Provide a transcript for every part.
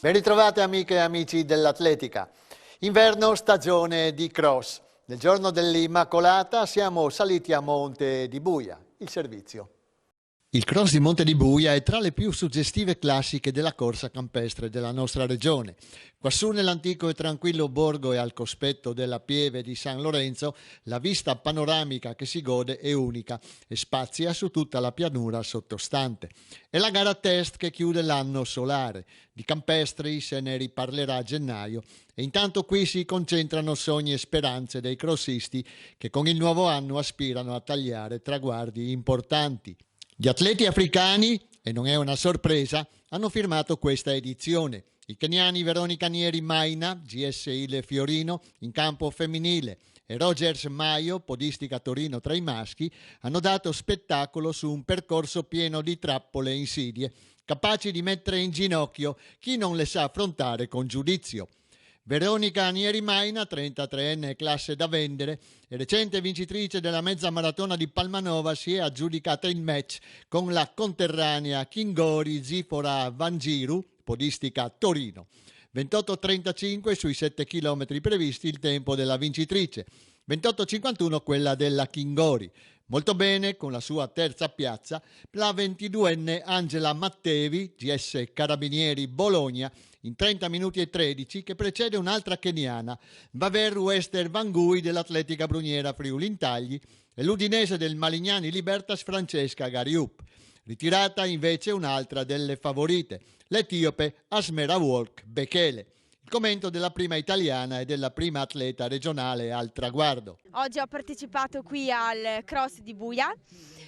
Ben ritrovate amiche e amici dell'atletica. Inverno, stagione di cross. Nel giorno dell'Immacolata siamo saliti a Monte di Buia, il servizio. Il cross di Monte di Buia è tra le più suggestive classiche della corsa campestre della nostra regione. Quassù nell'antico e tranquillo borgo e al cospetto della Pieve di San Lorenzo, la vista panoramica che si gode è unica e spazia su tutta la pianura sottostante. È la gara test che chiude l'anno solare. Di campestri se ne riparlerà a gennaio e intanto qui si concentrano sogni e speranze dei crossisti che con il nuovo anno aspirano a tagliare traguardi importanti. Gli atleti africani, e non è una sorpresa, hanno firmato questa edizione. I keniani Veronica Nieri Maina, GS Ile Fiorino, in campo femminile, e Rogers Maio, podistica Torino tra i maschi, hanno dato spettacolo su un percorso pieno di trappole e insidie, capaci di mettere in ginocchio chi non le sa affrontare con giudizio. Veronica Nieri Maina, 33enne classe da vendere e recente vincitrice della mezza maratona di Palmanova, si è aggiudicata il match con la conterranea Kingori Zifora Vangiru, podistica Torino. 28,35 sui 7 km previsti il tempo della vincitrice, 28,51 quella della Kingori. Molto bene con la sua terza piazza la 22enne Angela Mattevi, GS Carabinieri Bologna, in 30 minuti e 13, che precede un'altra keniana, Vaver Wester Vangui dell'Atletica Bruniera Friuli Intagli e l'udinese del Malignani Libertas Francesca Gariup. Ritirata invece un'altra delle favorite, l'etiope Asmera Walk Bekele. Il commento della prima italiana e della prima atleta regionale al traguardo. Oggi ho partecipato qui al cross di Buia.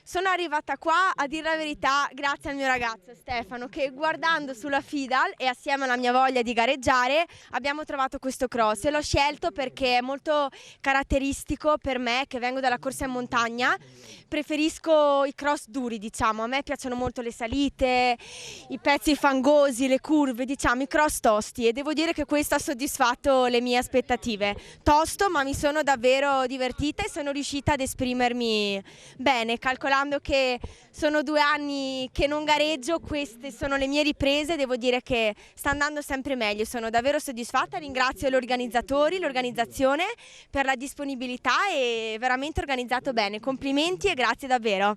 Sono arrivata qua, a dire la verità, grazie al mio ragazzo Stefano, che guardando sulla Fidal e assieme alla mia voglia di gareggiare abbiamo trovato questo cross e l'ho scelto perché è molto caratteristico per me, che vengo dalla corsa in montagna. Preferisco i cross duri, diciamo, a me piacciono molto le salite, i pezzi fangosi, le curve, diciamo i cross tosti, e devo dire che questo ha soddisfatto le mie aspettative. Tosto, ma mi sono davvero divertita e sono riuscita ad esprimermi bene, calcolando che sono 2 anni che non gareggio, queste sono le mie riprese, devo dire che sta andando sempre meglio, sono davvero soddisfatta, ringrazio gli organizzatori, l'organizzazione per la disponibilità e veramente organizzato bene, complimenti e grazie davvero.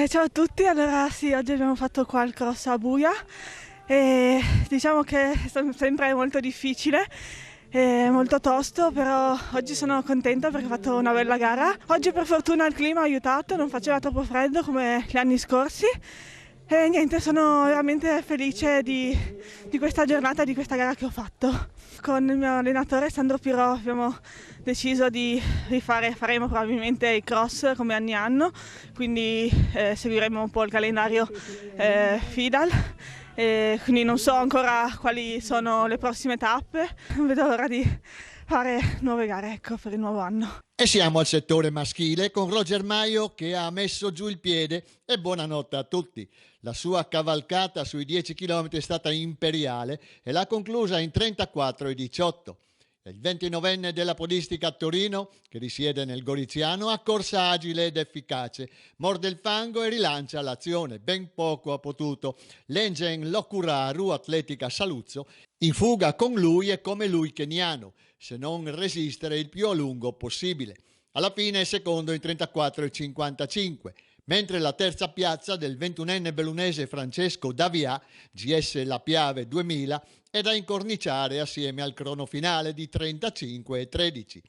Ciao a tutti, allora sì, oggi abbiamo fatto qua il cross a Buia e diciamo che è sempre molto difficile. È molto tosto, però oggi sono contenta perché ho fatto una bella gara. Oggi per fortuna il clima ha aiutato, non faceva troppo freddo come gli anni scorsi e niente, sono veramente felice di questa giornata, di questa gara che ho fatto. Con il mio allenatore Sandro Pirò abbiamo deciso di faremo probabilmente i cross come ogni anno, quindi seguiremo un po' il calendario Fidal. Quindi non so ancora quali sono le prossime tappe, non vedo l'ora di fare nuove gare, ecco, per il nuovo anno. E siamo al settore maschile con Roger Maio che ha messo giù il piede e buonanotte a tutti. La sua cavalcata sui 10 km è stata imperiale e l'ha conclusa in 34,18. Il 29enne della podistica a Torino, che risiede nel Goriziano, ha corsa agile ed efficace, morde il fango e rilancia l'azione. Ben poco ha potuto l'Engen Lokuraru, atletica Saluzzo, in fuga con lui e come lui keniano, se non resistere il più a lungo possibile. Alla fine è secondo in 34,55. Mentre la terza piazza del 21enne bellunese Francesco Davia, GS La Piave 2000, è da incorniciare assieme al crono finale di 35,13.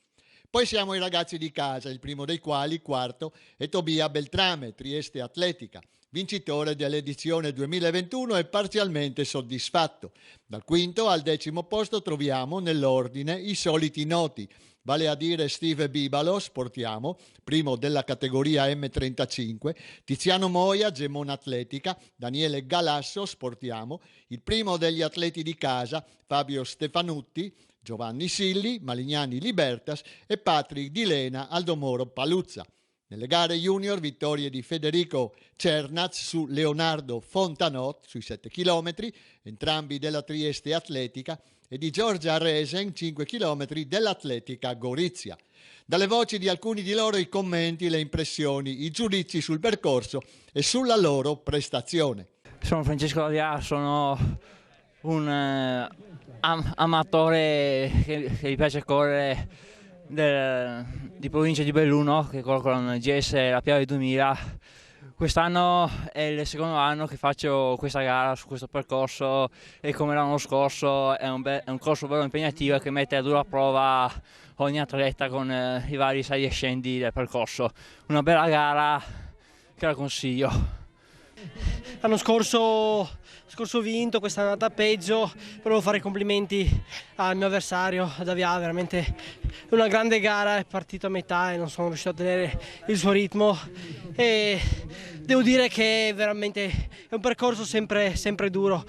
Poi siamo i ragazzi di casa, il primo dei quali, quarto, è Tobia Beltrame, Trieste Atletica, vincitore dell'edizione 2021 e parzialmente soddisfatto. Dal quinto al 10° posto troviamo nell'ordine i soliti noti, vale a dire Steve Bibalo, sportiamo, primo della categoria M35, Tiziano Moia, Gemona Atletica, Daniele Galasso, sportiamo, il primo degli atleti di casa, Fabio Stefanutti, Giovanni Silli, Malignani Libertas e Patrick Di Lena, Aldomoro Paluzza. Nelle gare junior vittorie di Federico Cernaz su Leonardo Fontanot sui 7 km, entrambi della Trieste Atletica, e di Giorgia Resen 5 km dell'Atletica Gorizia. Dalle voci di alcuni di loro i commenti, le impressioni, i giudizi sul percorso e sulla loro prestazione. Sono Francesco Davia, sono un amatore che gli piace correre di provincia di Belluno, che corre con GS La Piave 2000. Quest'anno è il secondo anno che faccio questa gara su questo percorso e come l'anno scorso è un corso bello impegnativo che mette a dura prova ogni atleta con i vari sali e scendi del percorso. Una bella gara che la consiglio. L'anno scorso ho vinto, quest'anno è andata peggio, volevo fare i complimenti al mio avversario, ad Avia, veramente una grande gara, è partito a metà e non sono riuscito a tenere il suo ritmo e devo dire che veramente è un percorso sempre duro.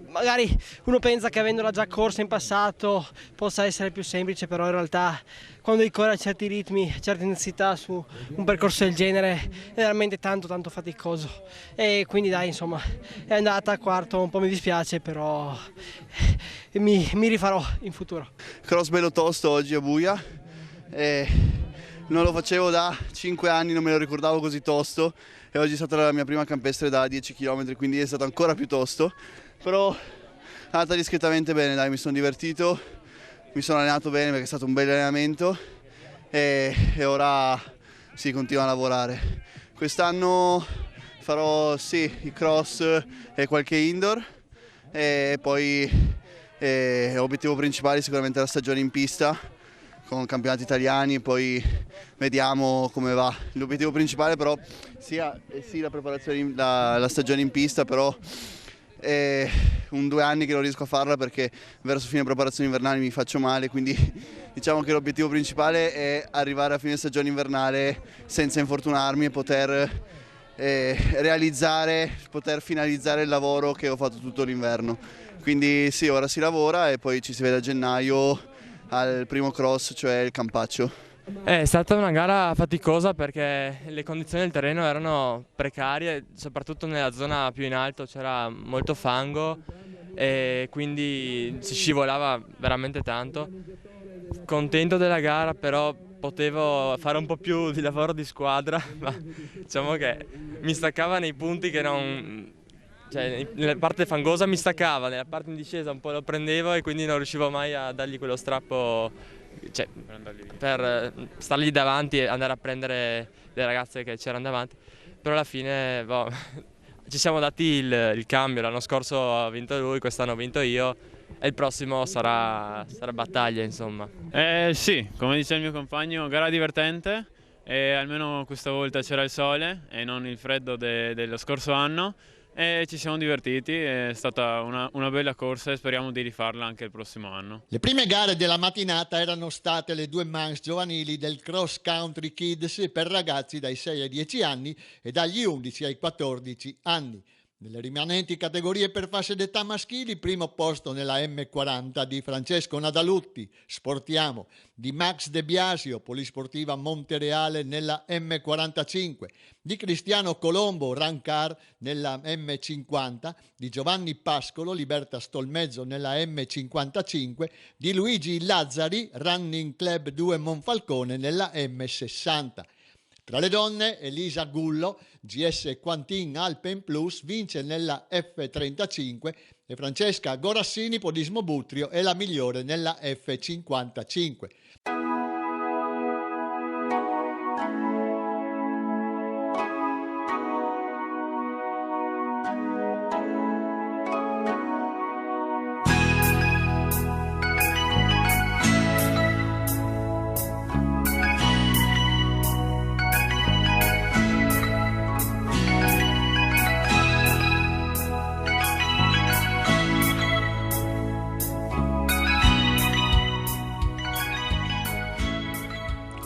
Magari uno pensa che avendola già corsa in passato possa essere più semplice, però in realtà quando devi correre a certi ritmi, a certe intensità su un percorso del genere è veramente tanto faticoso e quindi dai, insomma, è andata a quarto, un po' mi dispiace, però mi rifarò in futuro. Cross bello tosto oggi a Buia, non lo facevo da 5 anni, non me lo ricordavo così tosto e oggi è stata la mia prima campestre da 10 km, quindi è stato ancora più tosto, però è andata discretamente bene, dai, mi sono divertito, mi sono allenato bene perché è stato un bel allenamento e ora si continua a lavorare. Quest'anno farò sì i cross e qualche indoor e poi l'obiettivo principale è sicuramente la stagione in pista con campionati italiani, poi vediamo come va. L'obiettivo principale però sia la preparazione, la stagione in pista, però è 2 anni che non riesco a farla perché verso fine preparazione invernale mi faccio male, quindi diciamo che l'obiettivo principale è arrivare a fine stagione invernale senza infortunarmi e poter poter finalizzare il lavoro che ho fatto tutto l'inverno. Quindi sì, ora si lavora e poi ci si vede a gennaio al primo cross, cioè il Campaccio. È stata una gara faticosa perché le condizioni del terreno erano precarie, soprattutto nella zona più in alto c'era molto fango e quindi si scivolava veramente tanto. Contento della gara, però potevo fare un po' più di lavoro di squadra, ma diciamo che mi staccava nei punti che non... Cioè, nella parte fangosa mi staccava, nella parte in discesa un po' lo prendevo e quindi non riuscivo mai a dargli quello strappo, cioè, per stargli davanti e andare a prendere le ragazze che c'erano davanti. Però alla fine ci siamo dati il cambio, l'anno scorso ha vinto lui, quest'anno ho vinto io e il prossimo sarà battaglia, insomma. Sì, come dice il mio compagno, gara divertente e almeno questa volta c'era il sole e non il freddo dello scorso anno. E ci siamo divertiti, è stata una bella corsa e speriamo di rifarla anche il prossimo anno. Le prime gare della mattinata erano state le 2 manche giovanili del Cross Country Kids per ragazzi dai 6 ai 10 anni e dagli 11 ai 14 anni. Nelle rimanenti categorie per fasce d'età maschili, primo posto nella M40 di Francesco Nadalutti, Sportiamo, di Max De Biasio, Polisportiva Montereale nella M45, di Cristiano Colombo, Rancar nella M50, di Giovanni Pascolo, Libertas Tolmezzo nella M55, di Luigi Lazzari, Running Club 2 Monfalcone nella M60. Tra le donne, Elisa Gullo, GS Quantin Alpen Plus, vince nella F35 e Francesca Gorassini Podismo Butrio è la migliore nella F55.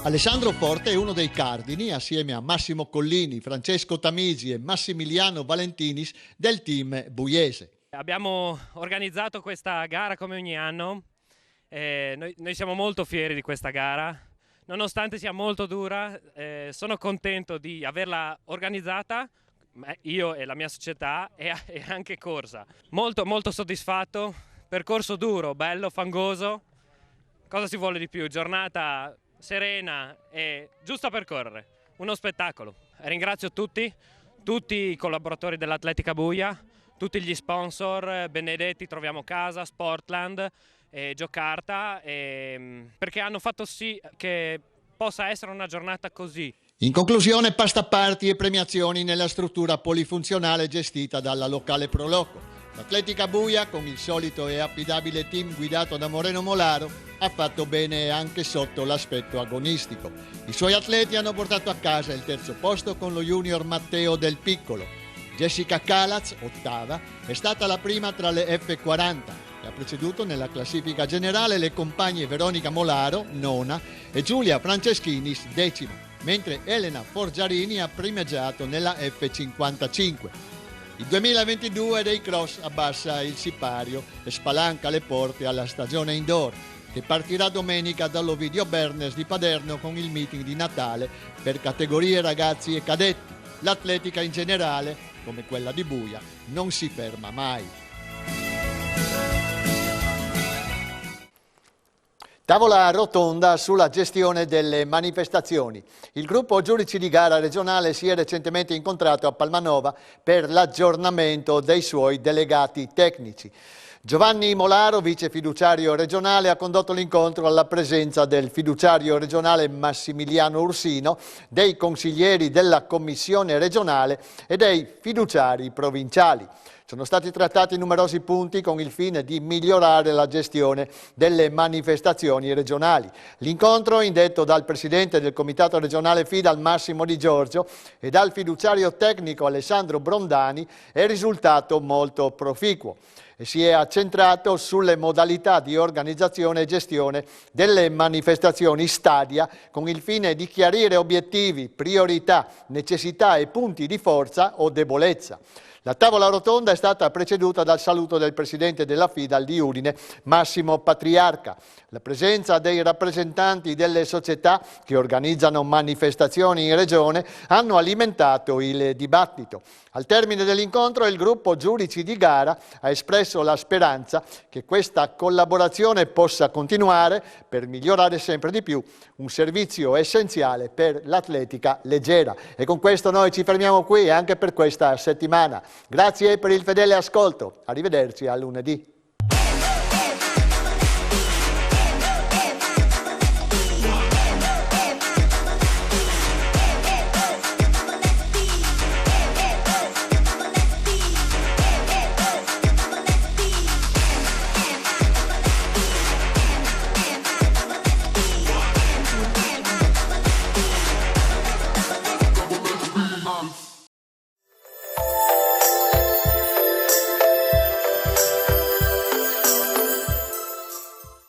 Alessandro Forte è uno dei cardini, assieme a Massimo Collini, Francesco Tamisi e Massimiliano Valentinis, del team buiese. Abbiamo organizzato questa gara come ogni anno, noi siamo molto fieri di questa gara, nonostante sia molto dura, sono contento di averla organizzata, io e la mia società, e anche corsa. Molto molto soddisfatto, percorso duro, bello, fangoso, cosa si vuole di più? Giornata serena e giusta per correre, uno spettacolo. Ringrazio tutti i collaboratori dell'Atletica Buia, tutti gli sponsor, Benedetti, Troviamo Casa, Sportland, Giocarta, perché hanno fatto sì che possa essere una giornata così. In conclusione, pasta party e premiazioni nella struttura polifunzionale gestita dalla locale Proloco. L'Atletica Buia, con il solito e affidabile team guidato da Moreno Molaro, ha fatto bene anche sotto l'aspetto agonistico. I suoi atleti hanno portato a casa il terzo posto con lo junior Matteo Del Piccolo. Jessica Calaz, ottava, è stata la prima tra le F40 e ha preceduto nella classifica generale le compagne Veronica Molaro, nona, e Giulia Franceschinis, decima, mentre Elena Forgiarini ha primeggiato nella F55. Il 2022 dei cross abbassa il sipario e spalanca le porte alla stagione indoor, che partirà domenica dall'Ovidio Bernes di Paderno con il meeting di Natale per categorie ragazzi e cadetti. L'atletica in generale, come quella di Buia, non si ferma mai. Tavola rotonda sulla gestione delle manifestazioni. Il gruppo giudici di gara regionale si è recentemente incontrato a Palmanova per l'aggiornamento dei suoi delegati tecnici. Giovanni Molaro, vice fiduciario regionale, ha condotto l'incontro alla presenza del fiduciario regionale Massimiliano Ursino, dei consiglieri della commissione regionale e dei fiduciari provinciali. Sono stati trattati numerosi punti con il fine di migliorare la gestione delle manifestazioni regionali. L'incontro, indetto dal presidente del comitato regionale FIDAL Massimo Di Giorgio e dal fiduciario tecnico Alessandro Brondani, è risultato molto proficuo e si è accentrato sulle modalità di organizzazione e gestione delle manifestazioni stadia con il fine di chiarire obiettivi, priorità, necessità e punti di forza o debolezza. La tavola rotonda è stata preceduta dal saluto del presidente della FIDAL di Udine, Massimo Patriarca. La presenza dei rappresentanti delle società che organizzano manifestazioni in regione hanno alimentato il dibattito. Al termine dell'incontro il gruppo giudici di gara ha espresso la speranza che questa collaborazione possa continuare per migliorare sempre di più un servizio essenziale per l'atletica leggera. E con questo noi ci fermiamo qui anche per questa settimana. Grazie per il fedele ascolto. Arrivederci a lunedì.